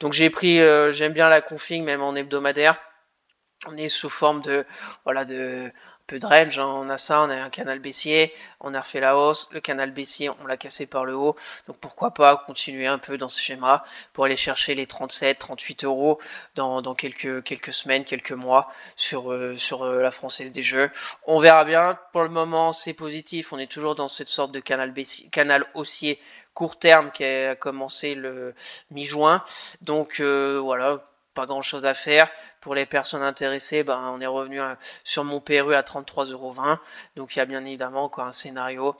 Donc j'ai pris, j'aime bien la config même en hebdomadaire. On est sous forme de peu de range, hein. On a ça, on a un canal baissier, on a refait la hausse, le canal baissier on l'a cassé par le haut, donc pourquoi pas continuer un peu dans ce schéma pour aller chercher les 37-38 € dans quelques semaines, quelques mois sur la Française des Jeux. On verra bien. Pour le moment c'est positif, on est toujours dans cette sorte de canal haussier court terme qui a commencé le mi-juin, donc voilà, pas grand chose à faire. Pour les personnes intéressées, on est revenu sur mon PRU à 33,20 €. Donc il y a bien évidemment encore un scénario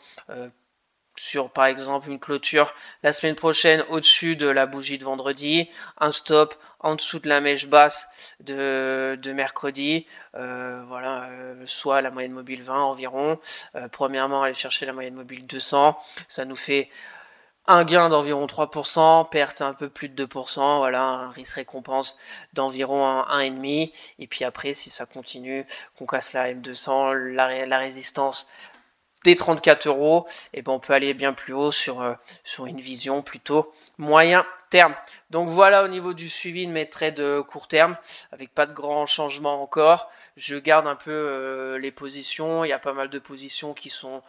sur par exemple une clôture la semaine prochaine au-dessus de la bougie de vendredi, un stop en dessous de la mèche basse de mercredi, voilà, soit la moyenne mobile 20 environ. Premièrement, aller chercher la moyenne mobile 200, ça nous fait un gain d'environ 3%, perte un peu plus de 2%, voilà, un risque-récompense d'environ 1,5. Et puis après, si ça continue, qu'on casse la M200, la résistance des 34 €, et on peut aller bien plus haut sur une vision plutôt moyen terme. Donc voilà au niveau du suivi de mes trades court terme, avec pas de grands changements encore. Je garde un peu les positions. Il y a pas mal de positions qui ont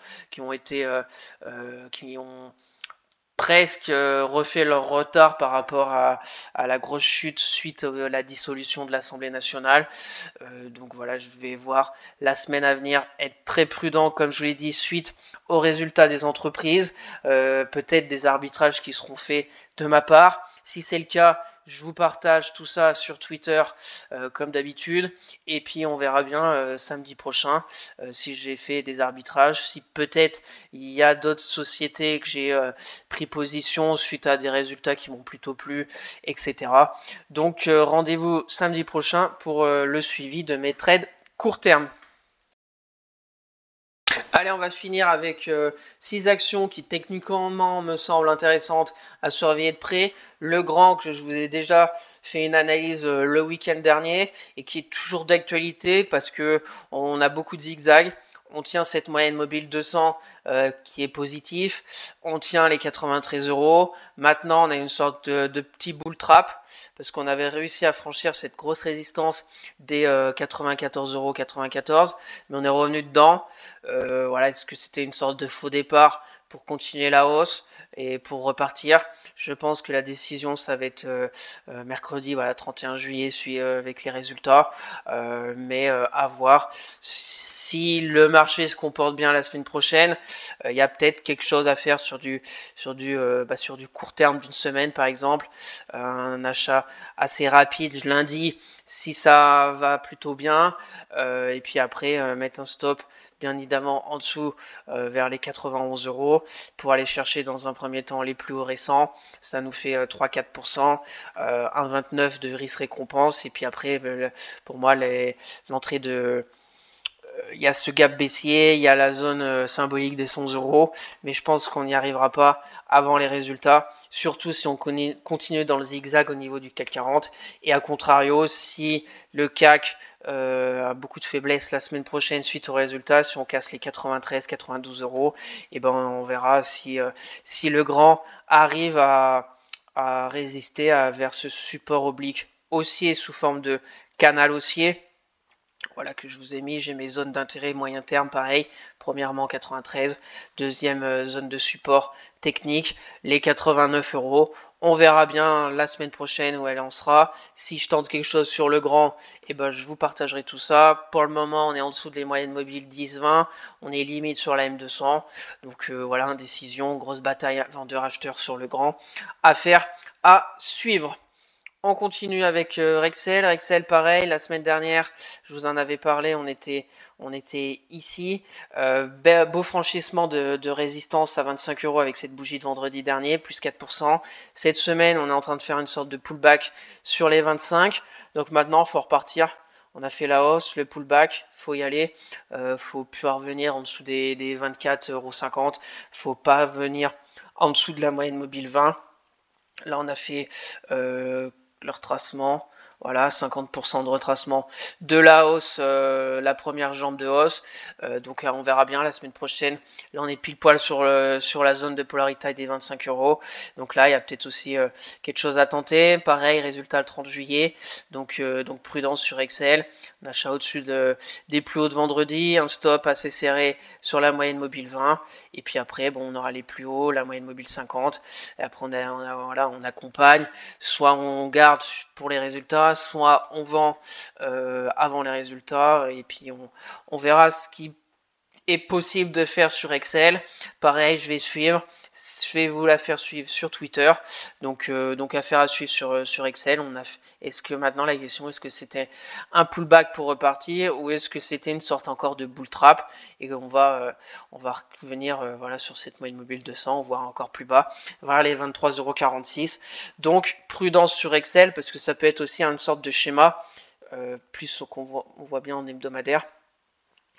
presque refait leur retard par rapport à la grosse chute suite à la dissolution de l'Assemblée nationale. Donc voilà, je vais voir la semaine à venir, être très prudent, comme je vous l'ai dit, suite aux résultats des entreprises, peut-être des arbitrages qui seront faits de ma part. Si c'est le cas, je vous partage tout ça sur Twitter comme d'habitude, et puis on verra bien samedi prochain si j'ai fait des arbitrages, si peut-être il y a d'autres sociétés que j'ai pris position suite à des résultats qui m'ont plutôt plu, etc. Donc rendez-vous samedi prochain pour le suivi de mes trades court terme. Allez, on va finir avec 6 actions qui techniquement me semblent intéressantes à surveiller de près. Le grand, que je vous ai déjà fait une analyse le week-end dernier et qui est toujours d'actualité parce que on a beaucoup de zigzags. On tient cette moyenne mobile 200 qui est positif. On tient les 93 euros. Maintenant, on a une sorte de petit bull trap parce qu'on avait réussi à franchir cette grosse résistance des 94,94 euros. Mais on est revenu dedans. Voilà, est-ce que c'était une sorte de faux départ pour continuer la hausse et pour repartir? Je pense que la décision, ça va être mercredi, voilà, 31 juillet, avec les résultats. Mais à voir. Si le marché se comporte bien la semaine prochaine, il y a peut-être quelque chose à faire sur du court terme d'une semaine, par exemple. Un achat assez rapide lundi, si ça va plutôt bien. Et puis après, mettre un stop bien évidemment en dessous vers les 91 euros pour aller chercher dans un premier temps les plus hauts récents. Ça nous fait 3-4%, 1,29 de risque récompense. Et puis après, pour moi, l'entrée de... Il y a ce gap baissier, il y a la zone symbolique des 100 euros, mais je pense qu'on n'y arrivera pas avant les résultats, surtout si on continue dans le zigzag au niveau du CAC 40. Et à contrario, si le CAC a beaucoup de faiblesse la semaine prochaine suite aux résultats, si on casse les 93-92 euros, et ben on verra si le grand arrive à résister vers ce support oblique haussier sous forme de canal haussier. Voilà que je vous ai mis, j'ai mes zones d'intérêt moyen terme, pareil, premièrement 93, deuxième zone de support technique, les 89 euros. On verra bien la semaine prochaine où elle en sera. Si je tente quelque chose sur le grand, eh ben, je vous partagerai tout ça. Pour le moment, on est en dessous des moyennes mobiles 10-20, on est limite sur la M200. Donc voilà, indécision, grosse bataille vendeur-acheteur sur le grand. Affaire à suivre. On continue avec Rexel. Rexel, pareil, la semaine dernière, je vous en avais parlé, on était ici. Beau franchissement de résistance à 25 euros avec cette bougie de vendredi dernier, plus 4%. Cette semaine, on est en train de faire une sorte de pullback sur les 25. Donc maintenant, il faut repartir. On a fait la hausse, le pullback, faut y aller. Faut pouvoir revenir en dessous des 24,50 €. Faut pas venir en dessous de la moyenne mobile 20. Là, on a fait le retracement, voilà, 50% de retracement de la hausse, la première jambe de hausse. Donc on verra bien la semaine prochaine. Là, on est pile poil sur la zone de polarité des 25 euros. Donc là, il y a peut-être aussi quelque chose à tenter. Pareil, résultat le 30 juillet. Donc prudence sur Excel. Un achat au-dessus des plus hauts de vendredi. Un stop assez serré sur la moyenne mobile 20. Et puis après, bon, on aura les plus hauts, la moyenne mobile 50. Et après, on accompagne. Soit on garde pour les résultats, soit on vend avant les résultats, et puis on verra ce qui est possible de faire sur Excel. Pareil, je vais vous la faire suivre sur Twitter. Donc affaire à suivre sur Excel. Est-ce que maintenant la question, est-ce que c'était un pullback pour repartir ou est-ce que c'était une sorte encore de bull trap et on va revenir voilà, sur cette moyenne mobile 200, voire encore plus bas, vers les 23,46 €. Donc prudence sur Excel parce que ça peut être aussi une sorte de schéma, plus qu'on voit bien en hebdomadaire.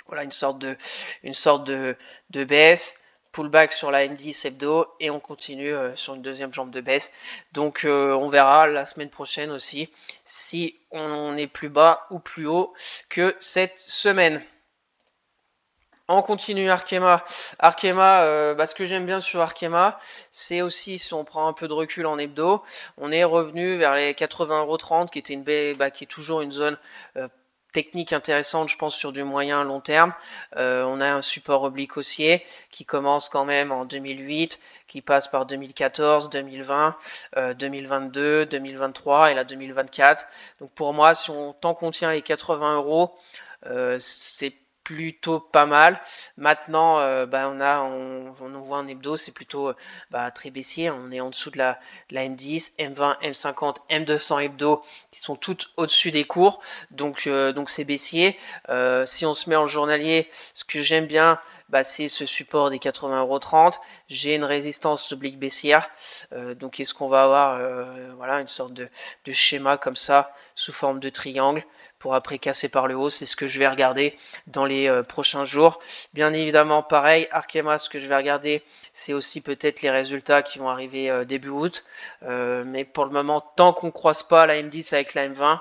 Voilà, une sorte de baisse, pullback sur la M10 hebdo et on continue sur une deuxième jambe de baisse. Donc on verra la semaine prochaine aussi si on est plus bas ou plus haut que cette semaine. On continue Arkema. Arkema, ce que j'aime bien sur Arkema, c'est aussi si on prend un peu de recul en hebdo, on est revenu vers les 80,30 € qui était qui est toujours une zone technique intéressante, je pense, sur du moyen long terme. On a un support oblique haussier qui commence quand même en 2008, qui passe par 2014, 2020, 2022, 2023 et là 2024. Donc pour moi, tant qu'on tient les 80 euros, c'est plutôt pas mal. Maintenant, on voit un hebdo, c'est plutôt très baissier. On est en dessous de la M10, M20, M50, M200 hebdo qui sont toutes au-dessus des cours. Donc c'est baissier. Si on se met en journalier, ce que j'aime bien, c'est ce support des 80,30 €. J'ai une résistance oblique baissière. Donc est-ce qu'on va avoir voilà, une sorte de schéma comme ça sous forme de triangle pour après casser par le haut. C'est ce que je vais regarder dans les prochains jours. Bien évidemment, pareil, Arkema, ce que je vais regarder, c'est aussi peut-être les résultats qui vont arriver début août. Mais pour le moment, tant qu'on ne croise pas la M10 avec la M20,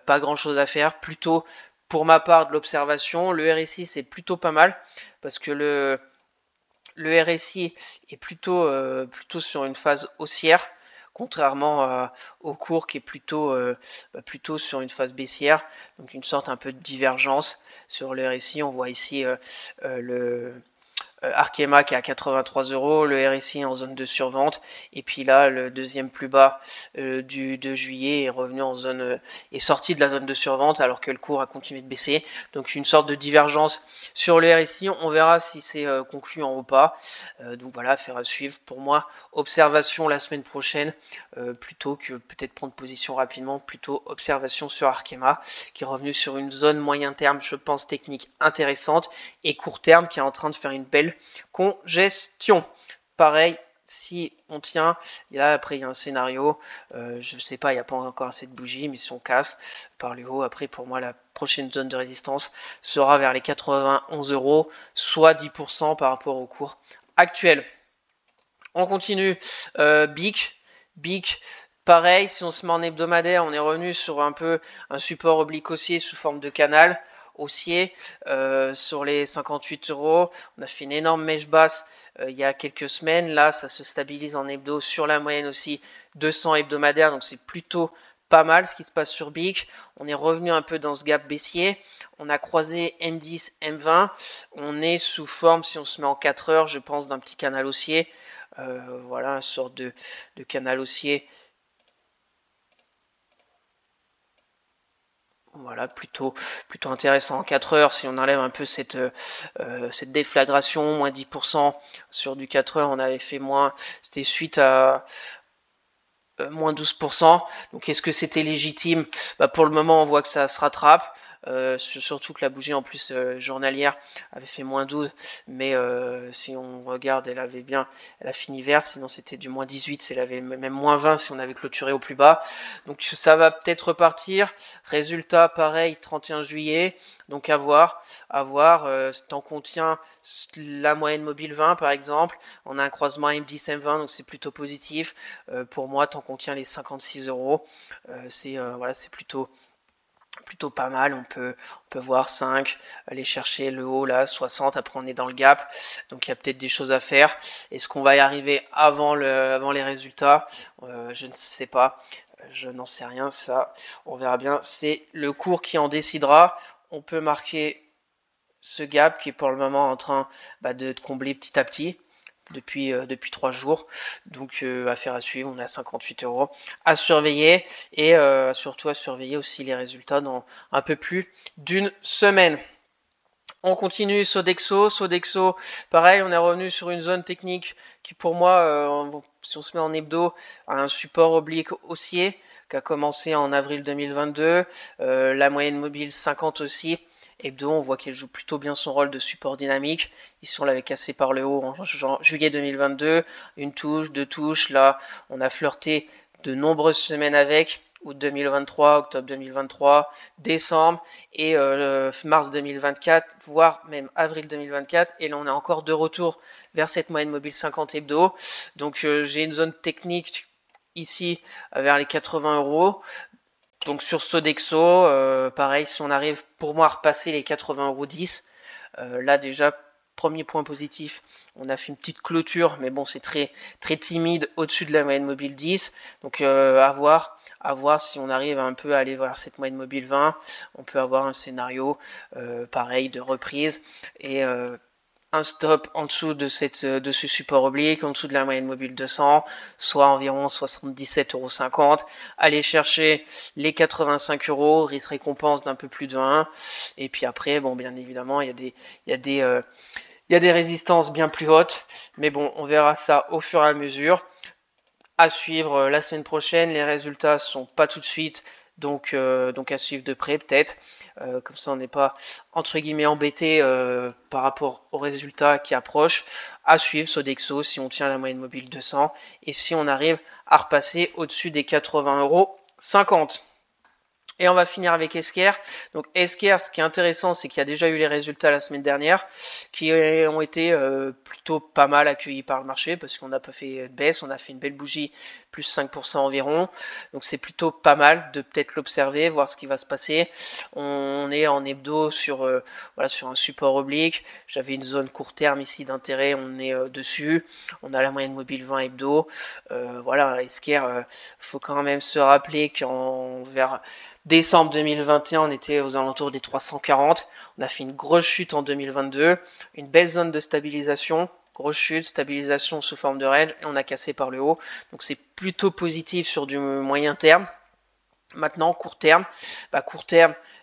pas grand-chose à faire. Plutôt, pour ma part, de l'observation. Le RSI, c'est plutôt pas mal parce que le RSI est plutôt sur une phase haussière, contrairement au cours qui est plutôt sur une phase baissière, donc une sorte un peu de divergence. Sur le RSI, on voit ici le Arkema qui est à 83 €, le RSI en zone de survente, et puis là le deuxième plus bas du 2 juillet est revenu en zone, est sorti de la zone de survente alors que le cours a continué de baisser. Donc une sorte de divergence sur le RSI, on verra si c'est concluant ou pas. Donc voilà, affaire à suivre. Pour moi, observation la semaine prochaine, plutôt que peut-être prendre position rapidement, plutôt observation sur Arkema qui est revenu sur une zone moyen terme, je pense technique intéressante, et court terme qui est en train de faire une belle congestion. Pareil, si on tient, et là après il y a un scénario, je ne sais pas, il n'y a pas encore assez de bougies, mais si on casse par le haut, après pour moi la prochaine zone de résistance sera vers les 91 €, soit 10% par rapport au cours actuel. On continue, BIC, pareil, si on se met en hebdomadaire, on est revenu sur un peu un support oblique haussier sous forme de canal haussier sur les 58 €. On a fait une énorme mèche basse il y a quelques semaines. Là, ça se stabilise en hebdo sur la moyenne aussi 200 hebdomadaires, donc c'est plutôt pas mal ce qui se passe sur BIC. On est revenu un peu dans ce gap baissier. On a croisé M10, M20. On est sous forme, si on se met en 4 heures, je pense, d'un petit canal haussier. Voilà, une sorte de canal haussier. Voilà, plutôt intéressant en 4 heures. Si on enlève un peu cette déflagration, moins 10% sur du 4 heures, on avait fait moins. C'était suite à moins 12%. Donc est-ce que c'était légitime? Pour le moment, on voit que ça se rattrape. Surtout que la bougie en plus journalière avait fait moins 12, mais si on regarde, elle a fini verte, sinon c'était du moins 18, elle avait même moins 20 si on avait clôturé au plus bas. Donc ça va peut-être repartir. Résultat pareil, 31 juillet, donc à voir tant qu'on tient la moyenne mobile 20 par exemple, on a un croisement M10 M20, donc c'est plutôt positif. Pour moi, tant qu'on tient les 56 €, c'est plutôt pas mal. On peut voir 5, aller chercher le haut là, 60, après on est dans le gap, donc il y a peut-être des choses à faire. Est-ce qu'on va y arriver avant les résultats? Je ne sais pas, je n'en sais rien, ça on verra bien, c'est le cours qui en décidera. On peut marquer ce gap qui est pour le moment en train de combler petit à petit depuis 3 jours. Donc affaire à suivre, on est à 58 € à surveiller, et surtout à surveiller aussi les résultats dans un peu plus d'une semaine. On continue Sodexo, pareil, on est revenu sur une zone technique qui pour moi, si on se met en hebdo, a un support oblique haussier qui a commencé en avril 2022, la moyenne mobile 50 aussi. Hebdo, on voit qu'elle joue plutôt bien son rôle de support dynamique. Ici, on l'avait cassé par le haut en juillet 2022. Une touche, deux touches. Là, on a flirté de nombreuses semaines avec. Août 2023, octobre 2023, décembre et mars 2024, voire même avril 2024. Et là, on est encore de retour vers cette moyenne mobile 50 hebdo. Donc, j'ai une zone technique ici vers les 80 €. Donc sur Sodexo, pareil, si on arrive pour moi à repasser les 80,10 €, là déjà, premier point positif, on a fait une petite clôture, mais bon, c'est très timide au-dessus de la moyenne mobile 10. Donc à voir à voir si on arrive un peu à aller vers cette moyenne mobile 20. On peut avoir un scénario pareil de reprise et un stop en dessous de ce support oblique, en dessous de la moyenne mobile 200, soit environ 77,50 €. Aller chercher les 85 €, risque récompense d'un peu plus de 1. Et puis après, bon, bien évidemment, il y a des résistances bien plus hautes, mais bon, on verra ça au fur et à mesure. À suivre la semaine prochaine, les résultats sont pas tout de suite, donc à suivre de près peut-être. Comme ça on n'est pas entre guillemets embêté par rapport aux résultats qui approchent. À suivre Sodexo si on tient la moyenne mobile 200 et si on arrive à repasser au-dessus des 80,50 €. Et on va finir avec Esker. Donc Esker, ce qui est intéressant, c'est qu'il y a déjà eu les résultats la semaine dernière, qui ont été plutôt pas mal accueillis par le marché, parce qu'on n'a pas fait de baisse, on a fait une belle bougie, plus 5% environ. Donc c'est plutôt pas mal de peut-être l'observer, voir ce qui va se passer. On est en hebdo sur, voilà, sur un support oblique. J'avais une zone court terme ici d'intérêt, on est dessus. On a la moyenne mobile 20 hebdo. Voilà, Esker, faut quand même se rappeler qu'en vers décembre 2021, on était aux alentours des 340. On a fait une grosse chute en 2022, une belle zone de stabilisation, grosse chute, stabilisation sous forme de range, et on a cassé par le haut. Donc c'est plutôt positif sur du moyen terme. Maintenant, court terme,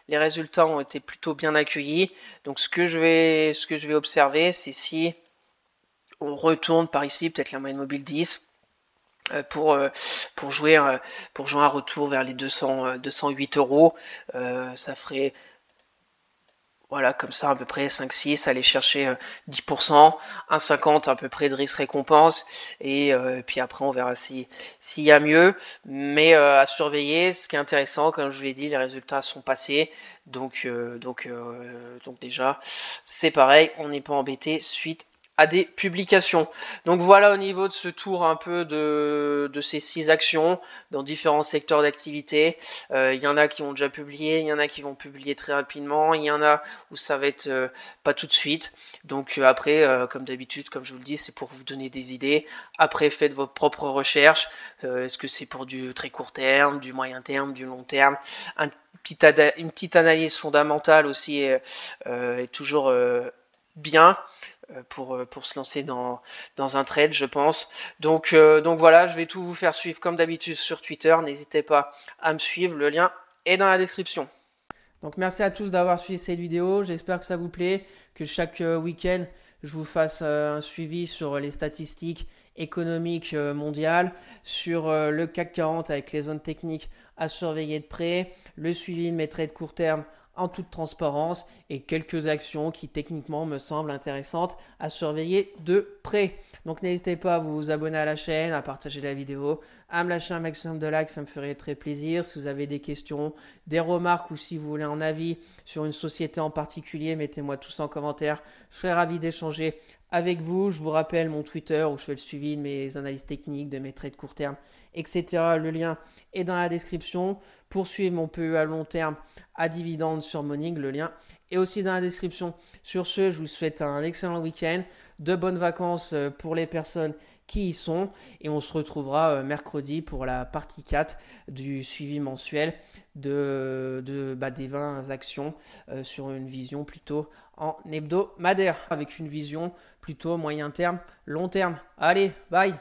les résultats ont été plutôt bien accueillis. Donc ce que je vais observer, c'est si on retourne par ici, peut-être la moyenne mobile 10. Pour jouer un retour vers les 208 €. Ça ferait, voilà, comme ça à peu près 5-6, aller chercher 10%, 1,50 à peu près de risque récompense, et puis après on verra s'il y a mieux, mais à surveiller. Ce qui est intéressant, comme je vous l'ai dit, les résultats sont passés, donc déjà c'est pareil, on n'est pas embêté suite à des publications. Donc voilà au niveau de ce tour un peu de ces 6 actions dans différents secteurs d'activité. Il y en a qui ont déjà publié, il y en a qui vont publier très rapidement, il y en a où ça va être pas tout de suite. Donc après, comme d'habitude, comme je vous le dis, c'est pour vous donner des idées. Après, faites vos propres recherches. Est-ce que c'est pour du très court terme, du moyen terme, du long terme? Une petite analyse fondamentale aussi est toujours bien pour se lancer dans un trade, je pense. Donc voilà, je vais tout vous faire suivre comme d'habitude sur Twitter. N'hésitez pas à me suivre, le lien est dans la description. Donc merci à tous d'avoir suivi cette vidéo, j'espère que ça vous plaît, que chaque week-end je vous fasse un suivi sur les statistiques économiques mondiales, sur le CAC 40 avec les zones techniques à surveiller de près, le suivi de mes trades court terme en toute transparence et quelques actions qui techniquement me semblent intéressantes à surveiller de près. Donc n'hésitez pas à vous abonner à la chaîne, à partager la vidéo, à me lâcher un maximum de likes, ça me ferait très plaisir. Si vous avez des questions, des remarques ou si vous voulez un avis sur une société en particulier, mettez-moi tout ça en commentaire. Je serais ravi d'échanger avec vous. Je vous rappelle mon Twitter où je fais le suivi de mes analyses techniques, de mes trades court terme, etc. Le lien est dans la description. Pour suivre mon PE à long terme à dividendes sur Monig, le lien est aussi dans la description. Sur ce, je vous souhaite un excellent week-end, de bonnes vacances pour les personnes qui y sont, et on se retrouvera mercredi pour la partie 4 du suivi mensuel des 20 actions sur une vision plutôt en hebdomadaire, avec une vision plutôt moyen terme, long terme. Allez, bye!